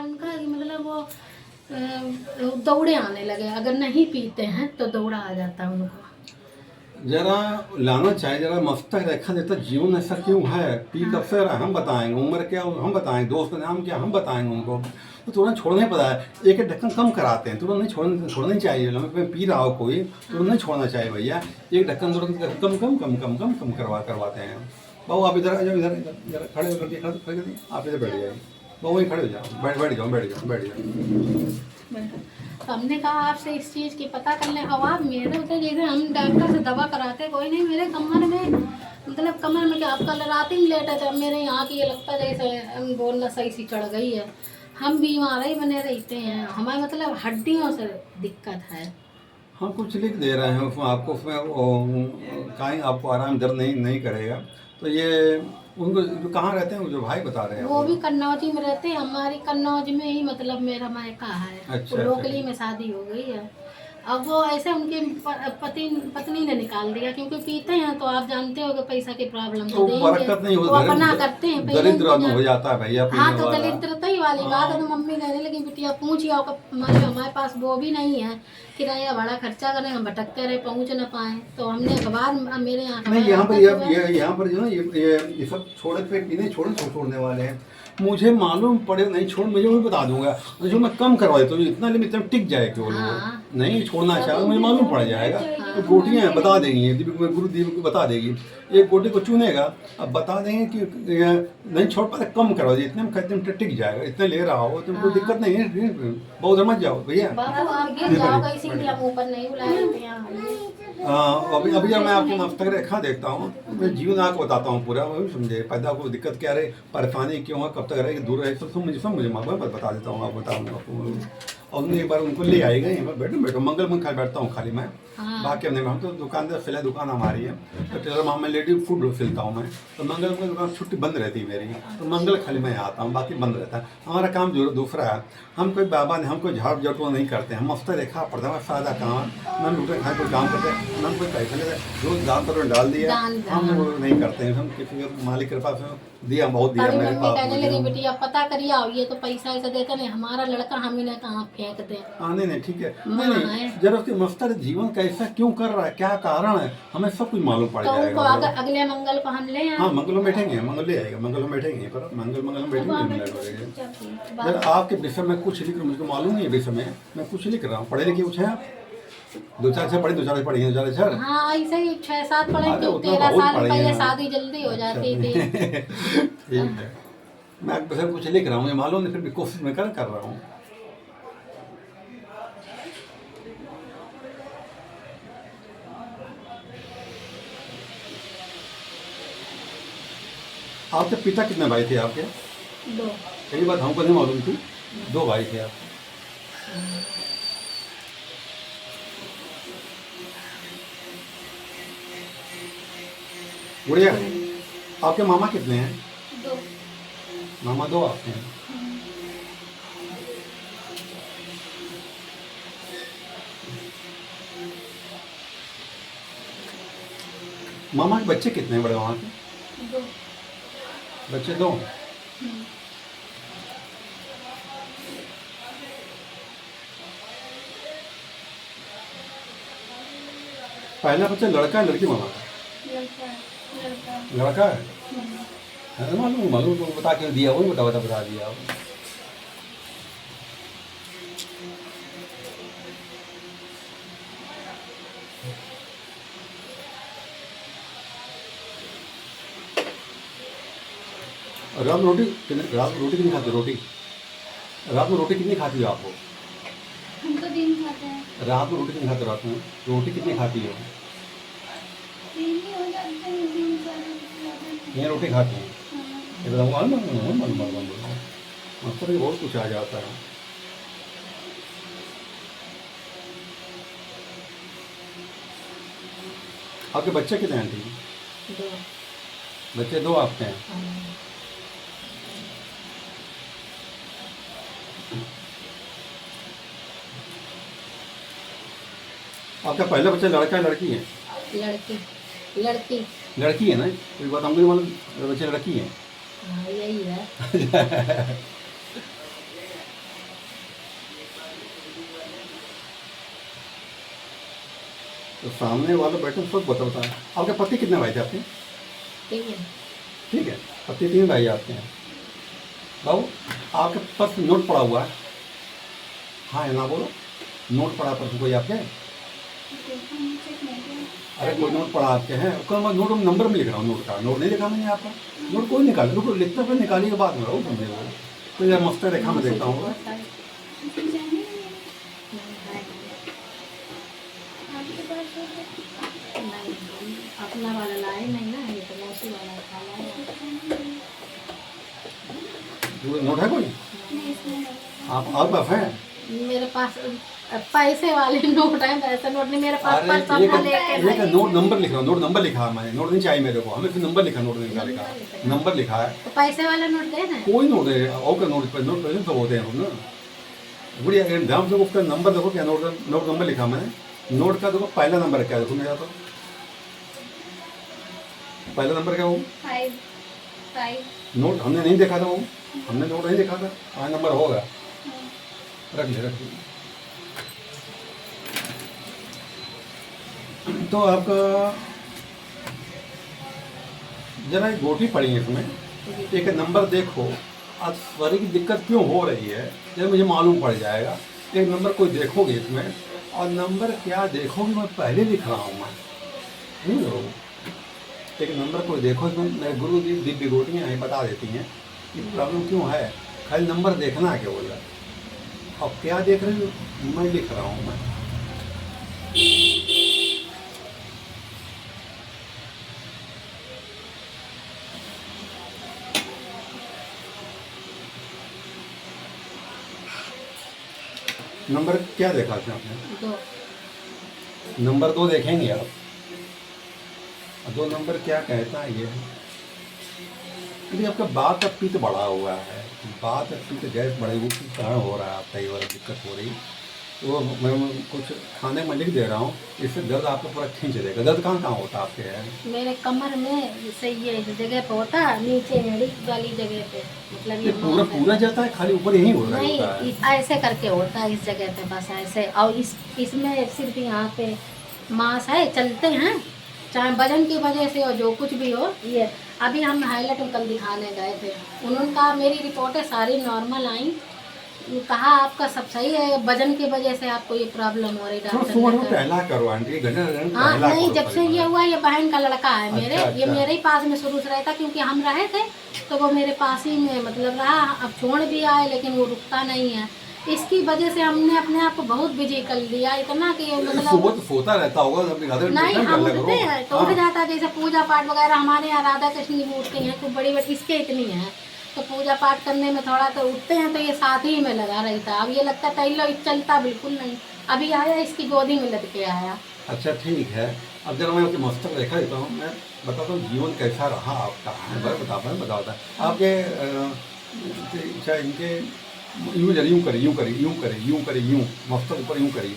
है उनका कि मतलब वो दौड़े आने लगे, अगर नहीं पीते हैं तो दौड़ा आ जाता है उनको। जरा लाना चाहिए, जरा मस्तक रेखा देता जीवन ऐसा क्यों है, पी कब से रहा हम बताएंगे, उम्र क्या हम बताएंगे, दोस्त का नाम क्या हम बताएंगे उनको। तो तुरंत छोड़ने पता है, एक एक ढक्कन कम कराते हैं, तुरंत नहीं छोड़ना चाहिए। पी रहा हो कोई तुरंत नहीं छोड़ना चाहिए भैया, एक ढक्कन तुरंत कम कम कम कम कम कम करवाते हैं। बाबू आप इधर आ जाओ, इधर इधर खड़े होकर आप इधर बैठ जाइए। बाबू वहीं खड़े हो जाओ, बैठ जाओ। तो हमने कहा आपसे इस चीज़ की पता कर लें। अब आप मेरे होते जैसे हम डॉक्टर से दवा कराते कोई नहीं, मेरे कमर में मतलब कमर में क्या, आप कल रात ही लेटे थे, मेरे यहाँ की ये लगता जैसे बोलना सही सी चढ़ गई है। हम बीमार ही बने रहते हैं, हमारे मतलब हड्डियों से दिक्कत है। हम कुछ लिख दे रहे हैं उसमें आपको, उसमें कहीं आपको आराम दर्द नहीं करेगा। तो ये उनको जो कहाँ रहते हैं, वो जो भाई बता रहे हैं वो भी कन्नौजी में रहते हैं, हमारी कन्नौज में ही मतलब मेरा मायका है। अच्छा, लोकली में शादी हो गई है। अब वो ऐसे उनके पत्नी ने निकाल दिया, क्योंकि पीते हैं तो आप जानते हो कि पैसा की प्रॉब्लम तो देंगे, बरकत नहीं वो अपना करते हैं पहले दरिद्र इंतजाम। हो जाता है भैया हाँ पीने तो वाला। दरिद्रता ही वाली बात है। तो मम्मी कहने लगी बिटिया पूछ आओ, हमारे पास वो भी नहीं है, किराया भाड़ा खर्चा करें, हम भटकते रहे पहुँच न पाए। तो हमने अखबार मेरे यहाँ नहीं, यहाँ पर यहाँ पर जो है ये सब छोड़े पे पीने छोड़ने वाले हैं। मुझे मालूम पड़े नहीं छोड़, मुझे भी बता दूंगा जो मैं कम करवा देता हूँ, इतना लिमिट टिक जाए केवल वो। हाँ। नहीं छोड़ना चाहिए, मुझे मालूम पड़ जाएगा। तो गोटियाँ बता देंगी, गुरु देव को बता देगी, एक गोटी को चुनेगा, अब बता देंगे कि नहीं छोड़ पाते कम करवा दीजिए, इतने में कहते हैं टिक जाएगा, इतने ले रहा हो तो कोई दिक्कत नहीं है, बहुत समझ जाओ भैया। अभी जब मैं आपकी मस्तक रेखा देखता हूँ, मैं जीवन आपको बताता हूँ पूरा, वही समझे पैदा को दिक्कत क्या रहे, परेशानी क्यों है, कब तक रहेगी, दूर रहे, सब मुझे बता देता हूँ, आप बताऊँगा आपको। और एक बार उनको ले आएगा, यहाँ पर बैठो मंगल में खा बैठता हूँ खाली मैं। बाकी हमने हम तो दुकानदार सिलाई दुकान हमारी है, तो टेलर मामा लेडी फूड सिलता हूँ मैं। तो मंगल में दुकान छुट्टी बंद रहती है मेरी, तो मंगल खाली मैं आता हूँ, बाकी बंद रहता है। हमारा काम जो दूसरा है, हम कोई बाबा नहीं, हम कोई झाड़ जटो नहीं करते हैं, हम मस्त रेखा पड़ता है सादा काम, ना लूटे खाए कोई काम करते हैं, ना कोई पैसा लेते, रोज दाल पर डाल दिया, हम वो नहीं करते हैं। हम किसी मालिक कृपा से दिया, बहुत दिया मेरे पास। कहने लगी बेटिया पता करिए आओ, ये तो पैसा ऐसा देता नहीं, हमारा लड़का हम ही ना कहाँ फेंक दे। नहीं ठीक है, नहीं जरा उसकी मस्तर जीवन कैसा क्यों कर रहा है, क्या कारण है, हमें सब कुछ मालूम पड़ जाएगा। अगले मंगल को हम ले आए। हाँ मंगल में बैठेंगे, मंगल ले आएगा, मंगल में बैठेंगे, पर मंगल में बैठेंगे। आपके विषय में कुछ लिख रहा हूँ, मुझको मालूम नहीं है विषय में, मैं कुछ लिख रहा हूँ। पढ़े लिखे कुछ है आप? दो चार पढ़े, दो चार पढ़े, 2-4 हाँ ऐसे ही 6-7 पढ़े, 13 साल पहले शादी जल्दी हो जाती थी। ठीक है, मैं आपके विषय में कुछ लिख रहा हूँ, मालूम नहीं, फिर भी कोशिश मैं कर रहा हूँ। आपके पिता कितने भाई थे आपके? 2। यही बात हमको नहीं मालूम थी, 2 भाई थे आप। गुड़िया, आपके मामा कितने हैं? 2। मामा 2 आपके हैं। मामा के बच्चे कितने हैं बड़े वहाँ के? 2 बच्चे 2। पहला बच्चा लड़का है लड़की मामा का? लड़का है। मालूम तो बता के दिया, वही बता दिया। रात में रोटी कितनी खाती हो? रात में रोटी कितनी खाती हो आप? हम तो दिन खाते हैं। रात में रोटी कितनी खाते हो? रात में रोटी कितनी खाती हो? 3 ही हो जाते हैं, 3-4 ये रोटी खाती हैं? एकदम बहुत कुछ आ जाता है। आपके बच्चे कितने हैं आंटी? 2 बच्चे 2 आपके हैं। आपका पहला बच्चा लड़का है लड़की है? लड़की है ना, कोई बात हमको मालूम, बच्चे लड़की है। हाँ यही है। तो सामने वाले बैठे सब बता आपके पति कितने भाई थे आपके? ठीक है। ठीक है, पति 3 भाई आपके हैं। बाबू आपके पास नोट पड़ा हुआ है? हाँ या ना बोलो। नोट पड़ा पर कोई आपके? अरे कोई नोट पड़ा आपके हैं? उसका मैं नोट नंबर में लिख रहा हूँ। नोट का नोट नहीं लिखा मैंने आपका। नोट कोई निकाल रुको, लिखते फिर निकालिए के बाद में रहो समझे वो। तो यार मस्त रेखा में देखता हूँ। नहीं, अपना वाला लाए नहीं ना, ये तो मौसी वाला था लाया। नोट है कोई? आप पास है? मेरे पास पैसे वाले नोट है, वैसे नोट नहीं मेरे पास। अरे पर एक लेके नोट नंबर लिख रहा हूँ। नोट नंबर लिखा है मैंने। नोट नहीं चाहिए मेरे को, हमें फिर नंबर लिखा। नोट नहीं लिखा, नंबर लिखा है। तो पैसे वाला नोट दे ना। कोई नोट है और का नोट पर नोट प्रेजेंट सब होते हैं ना। बढ़िया ध्यान से उसका नंबर देखो क्या नोट नंबर लिखा मैंने। नोट का देखो पहला नंबर क्या देखो मेरा। तो पहला नंबर क्या हो? 5 नोट हमने नहीं देखा था वो। हमने नोट नहीं देखा था। 5 नंबर होगा। रख ले। तो आपका जरा एक गोटी पड़ी है इसमें। एक नंबर देखो आज सारी की दिक्कत क्यों हो रही है जब मुझे मालूम पड़ जाएगा। एक नंबर कोई देखोगे इसमें, और नंबर क्या देखोगे मैं पहले लिख रहा हूँ मैं। एक नंबर कोई देखो इसमें। मेरे गुरु जी दिव्य गोटियाँ हैं बता देती हैं कि प्रॉब्लम क्यों है। खाली नंबर देखना है केवल। अब क्या देख रहे हो? मैं लिख रहा हूँ मैं। नंबर क्या देखा था आपने? 2 नंबर 2 देखेंगे आप। 2 नंबर क्या कहता है ये? यदि आपका बात का पित्त बढ़ा हुआ है, बात का पित्त गैस बढ़े हुए के कारण हो रहा है, आपका ये वाला दिक्कत हो रही। वो मैं कुछ खाने में लिख दे रहा हूँ, इससे दर्द आपको पूरा खींच देगा। दर्द कहाँ कहाँ होता है आपके है? मेरे कमर में जैसे ये इस जगह पे होता है, नीचे एड़ी वाली जगह पे। मतलब ये पूरा जाता है खाली ऊपर यही हो रहा नहीं, होता है? ऐसे करके होता है इस जगह पे बस ऐसे। और इसमें सिर्फ यहाँ पे मांस है, चलते हैं चाहे वजन की वजह से हो जो कुछ भी हो। ये अभी हम हाईलाइट में कल दिखाने गए थे, उन्होंने कहा मेरी रिपोर्टें सारी नॉर्मल आई। कहा आपका सब सही है, वजन की वजह से आपको ये प्रॉब्लम हो रही डॉक्टर ने कहा। पहला करो आंटी, हाँ नहीं, जब से ये हुआ, ये बहन का लड़का है मेरे। अच्छा, ये मेरे ही पास में शुरू से रहता, क्योंकि हम रहे थे तो वो मेरे पास ही में मतलब रहा। अब छोड़ भी आए लेकिन वो रुकता नहीं है। इसकी वजह से हमने अपने आप को बहुत बिजी कर लिया, इतना कि मतलब सुबह तो सोता रहता होगा नहीं, हम उठते हैं तो उठ जाता है। जैसे पूजा पाठ वगैरह हमारे यहाँ राधा कृष्ण की मूर्ति है खूब बड़ी बड़ी, इसके इतनी है, तो पूजा पाठ करने में थोड़ा तो उठते हैं। तो ये साथ ही में लगा रहता। अब ये लगता है लो चलता बिल्कुल नहीं। अभी आया इसकी गोदी में लग के आया। अच्छा ठीक है। अब जरा मैं आपके मस्तक रेखा देता हूँ। मैं बताता हूँ जीवन कैसा रहा आपका। बताता आपके चाहे इनके यूँ करी यूँ करी यूँ करी यूँ करी यूँ करी यूँ मस्तक ऊपर यूँ करी